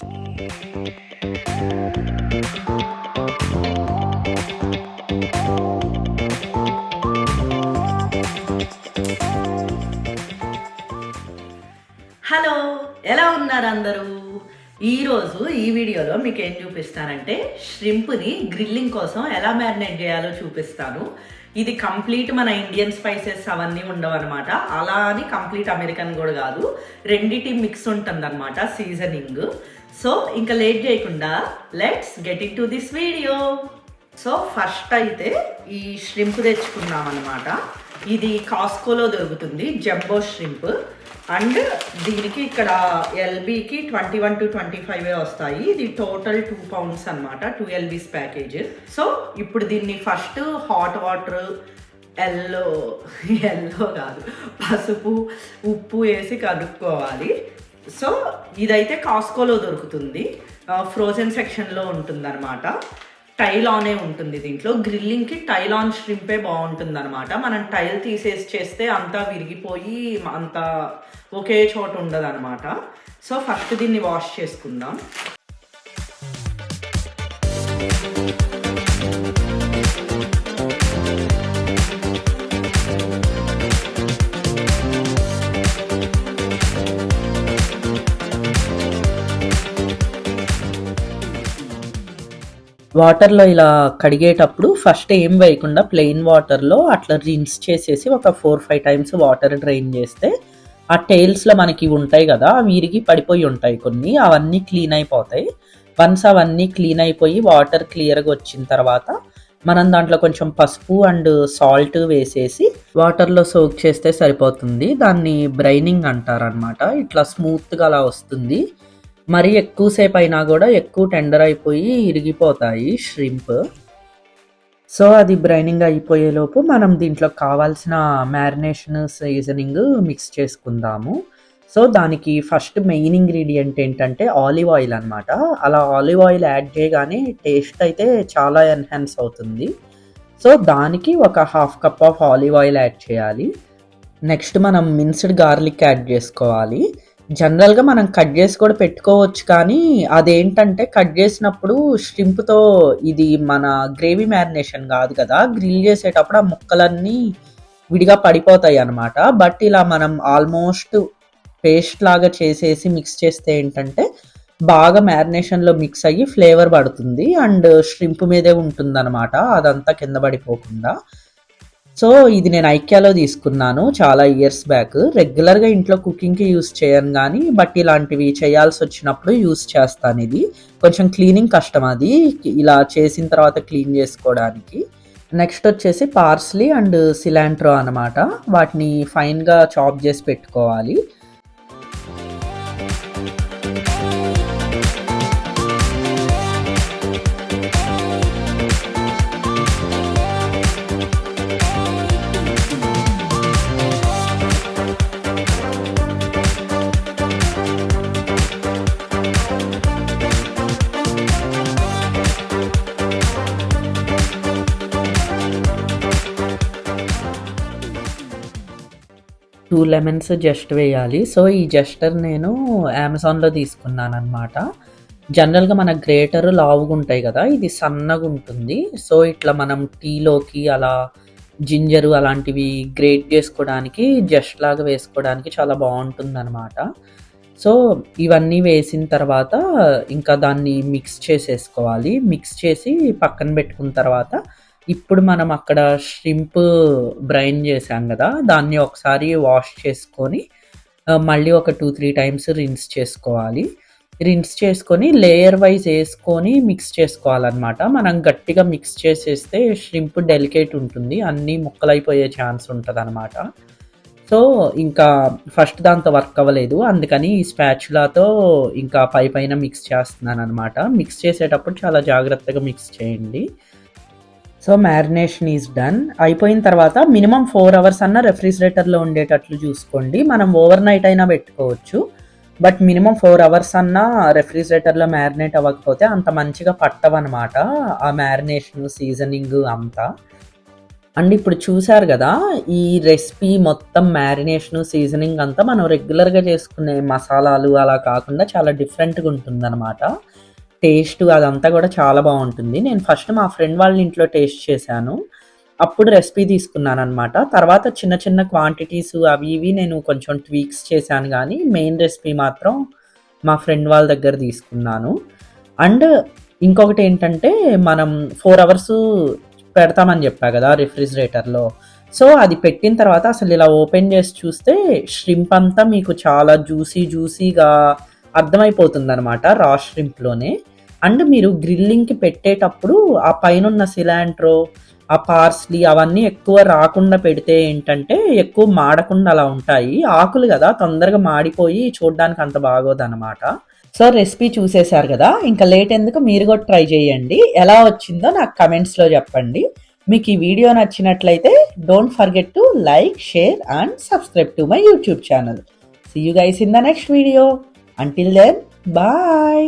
Hello, ఎలా ఉన్నారు అందరూ? ఈరోజు ఈ వీడియోలో మీకు ఏం చూపిస్తానంటే ష్రింప్ని గ్రిల్లింగ్ కోసం ఎలా మ్యారినేట్ చేయాలో చూపిస్తాను. ఇది కంప్లీట్ మన ఇండియన్ స్పైసెస్ అవన్నీ ఉండవు అనమాట. అలా అని కంప్లీట్ అమెరికన్ కూడా కాదు, రెండిటి మిక్స్ ఉంటుంది అనమాట సీజనింగ్. సో ఇంకా లేట్ చేయకుండా let's get in to this video. So first అయితే ఈ ష్రింప్ తెచ్చుకున్నాం అనమాట. ఇది కాస్కోలో దొరుకుతుంది, జంబో ష్రింప్. అండ్ దీనికి ఇక్కడ ఎల్బీకి 21 to 25 వస్తాయి. ఇది టోటల్ 2 pounds అనమాట, 2 LBs ప్యాకేజ్. సో ఇప్పుడు దీన్ని ఫస్ట్ హాట్ వాటర్, ఎల్లో కాదు పసుపు, ఉప్పు వేసి కలుపుకోవాలి. సో ఇదైతే కాస్కోలో దొరుకుతుంది, ఫ్రోజన్ సెక్షన్లో ఉంటుంది అనమాట. టైలానే ఉంటుంది దీంట్లో. గ్రిల్లింగ్కి టైలాన్ ష్రింపే బాగుంటుంది అనమాట. మనం టైల్ తీసేసి చేస్తే అంతా విరిగిపోయి అంతా ఒకే చోట ఉండదు అనమాట. సో ఫస్ట్ దీన్ని వాష్ చేసుకుందాం. వాటర్లో ఇలా కడిగేటప్పుడు ఫస్ట్ ఏం వేయకుండా ప్లెయిన్ వాటర్లో అట్లా రిన్స్ చేసేసి ఒక 4-5 times వాటర్ డ్రైన్ చేస్తే ఆ టైల్స్లో మనకి ఉంటాయి కదా, అవి విరిగి పడిపోయి ఉంటాయి కొన్ని, అవన్నీ క్లీన్ అయిపోతాయి. వన్స్ అవన్నీ క్లీన్ అయిపోయి వాటర్ క్లియర్గా వచ్చిన తర్వాత మనం దాంట్లో కొంచెం పసుపు అండ్ సాల్ట్ వేసేసి వాటర్లో సోక్ చేస్తే సరిపోతుంది. దాన్ని బ్రైనింగ్ అంటారనమాట. ఇట్లా స్మూత్గా అలా వస్తుంది. మరి ఎక్కువసేపు అయినా కూడా ఎక్కువ టెండర్ అయిపోయి ఇరిగిపోతాయి ష్రింప్. సో అది బ్రైనింగ్ అయిపోయేలోపు మనం దీంట్లో కావాల్సిన మ్యారినేషన్ సీజనింగ్ మిక్స్ చేసుకుందాము. సో దానికి ఫస్ట్ మెయిన్ ఇంగ్రీడియంట్ ఏంటంటే ఆలివ్ ఆయిల్ అనమాట. అలా ఆలివ్ ఆయిల్ యాడ్ చేయగానే టేస్ట్ అయితే చాలా ఎన్హాన్స్ అవుతుంది. సో దానికి ఒక 1/2 cup of olive oil add చేయాలి. నెక్స్ట్ మనం మిన్స్డ్ గార్లిక్ యాడ్ చేసుకోవాలి. జనరల్గా మనం కట్ చేసి కూడా పెట్టుకోవచ్చు, కానీ అదేంటంటే కట్ చేసినప్పుడు ష్రింప్తో ఇది మన గ్రేవీ మ్యారినేషన్ కాదు కదా, గ్రిల్ చేసేటప్పుడు ఆ ముక్కలన్నీ విడిగా పడిపోతాయి అన్నమాట. బట్ ఇలా మనం ఆల్మోస్ట్ పేస్ట్ లాగా చేసేసి మిక్స్ చేస్తే ఏంటంటే బాగా మ్యారినేషన్లో మిక్స్ అయ్యి ఫ్లేవర్ పడుతుంది అండ్ ష్రింప్ మీదే ఉంటుంది అనమాట, అదంతా కింద పడిపోకుండా. సో ఇది నేను ఐక్యాలో తీసుకున్నాను చాలా ఇయర్స్ బ్యాక్. రెగ్యులర్గా ఇంట్లో కుకింగ్కి యూస్ చేయను కానీ, బట్ ఇలాంటివి చేయాల్సి వచ్చినప్పుడు యూస్ చేస్తాను. ఇది కొంచెం క్లీనింగ్ కష్టం, అది ఇలా చేసిన తర్వాత క్లీన్ చేసుకోవడానికి. నెక్స్ట్ వచ్చేసి పార్స్లీ అండ్ సిలాంట్రో అనమాట. వాటిని ఫైన్గా చాప్ చేసి పెట్టుకోవాలి. టూ లెమన్స్ జస్ట్ వేయాలి. సో ఈ జస్టర్ నేను అమెజాన్లో తీసుకున్నాను అనమాట. జనరల్గా మన గ్రేటర్ లావుగా ఉంటాయి కదా, ఇది సన్నగా ఉంటుంది. సో ఇట్లా మనం టీలోకి అలా జింజరు అలాంటివి గ్రేట్ చేసుకోవడానికి, జస్ట్ లాగా వేసుకోవడానికి చాలా బాగుంటుంది అనమాట. సో ఇవన్నీ వేసిన తర్వాత ఇంకా దాన్ని మిక్స్ చేసేసుకోవాలి. మిక్స్ చేసి పక్కన పెట్టుకున్న తర్వాత ఇప్పుడు మనం అక్కడ ష్రింప్ బ్రైన్ చేసాం కదా, దాన్ని ఒకసారి వాష్ చేసుకొని మళ్ళీ ఒక 2-3 times రిన్స్ చేసుకోవాలి. రిన్స్ చేసుకొని లేయర్ వైజ్ వేసుకొని మిక్స్ చేసుకోవాలన్నమాట. మనం గట్టిగా మిక్స్ చేసేస్తే ష్రింప్ డెలికేట్ ఉంటుంది, అన్నీ ముక్కలైపోయే ఛాన్స్ ఉంటుంది అనమాట. సో ఇంకా ఫస్ట్ దాంతో వర్క్ అవ్వలేదు, అందుకని ఈ స్పాచులాతో ఇంకా పైన మిక్స్ చేస్తున్నాను అనమాట. మిక్స్ చేసేటప్పుడు చాలా జాగ్రత్తగా మిక్స్ చేయండి. So marination is done. అయిపోయిన తర్వాత మినిమం 4 hours అన్న రెఫ్రిజిరేటర్లో ఉండేటట్లు చూసుకోండి. మనం ఓవర్ నైట్ అయినా పెట్టుకోవచ్చు, బట్ మినిమం 4 hours అన్న రెఫ్రిజిరేటర్లో మ్యారినేట్ అవ్వకపోతే అంత మంచిగా పట్టవన్నమాట ఆ మ్యారినేషన్ సీజనింగ్ అంతా. అండ్ ఇప్పుడు చూసారు కదా, ఈ రెసిపీ మొత్తం మ్యారినేషన్, సీజనింగ్ అంతా మనం రెగ్యులర్‌గా చేసుకునే మసాలాలు అలా కాకుండా చాలా డిఫరెంట్‌గా ఉంటుందనమాట. టేస్ట్ అదంతా కూడా చాలా బావుంటుంది. నేను ఫస్ట్ మా ఫ్రెండ్ వాళ్ళ ఇంట్లో టేస్ట్ చేశాను. అప్పుడు రెసిపీ తీసుకున్నాననమాట. తర్వాత చిన్న చిన్న క్వాంటిటీస్ అవి ఇవి నేను కొంచెం ట్వీక్స్ చేశాను గానీ, మెయిన్ రెసిపీ మాత్రం మా ఫ్రెండ్ వాళ్ళ దగ్గర తీసుకున్నాను. అండ్ ఇంకొకటేంటంటే, మనం 4 అవర్స్ పెడతామని చెప్పా కదా రిఫ్రిజిరేటర్‌లో. సో, అది పెట్టిన తర్వాత అసలిలా ఓపెన్ చేసి చూస్తే ష్రింప్ అంతా మీకు చాలా జ్యూసీగా అర్థమైపోతుందనమాట రా ష్రింప్‌లోనే. అండ్ మీరు గ్రిల్లింగ్‌కి పెట్టేటప్పుడు ఆ పైనున్న సిలాంట్రో, ఆ పార్స్లీ అవన్నీ ఎక్కువ రాకుండా పెడితే ఏంటంటే, ఎక్కువ మాడకుండా అలా ఉంటాయి. ఆకులు గదా! తొందరగా మాడిపోయి చూడ్డానికి అంత బాగోదనమాట. సో, రెసిపీ చూసేశారు గదా! ఇంక లేట్ ఎందుకు, మీరు గూడా ట్రై చేయండి. ఎలా వచ్చిందో నాకు కమెంట్స్‌లో చెప్పండి. మీకు ఈ వీడియో నచ్చినట్లయితే don't forget to like, share and subscribe to my YouTube channel. See you guys in the next video. Until then, bye.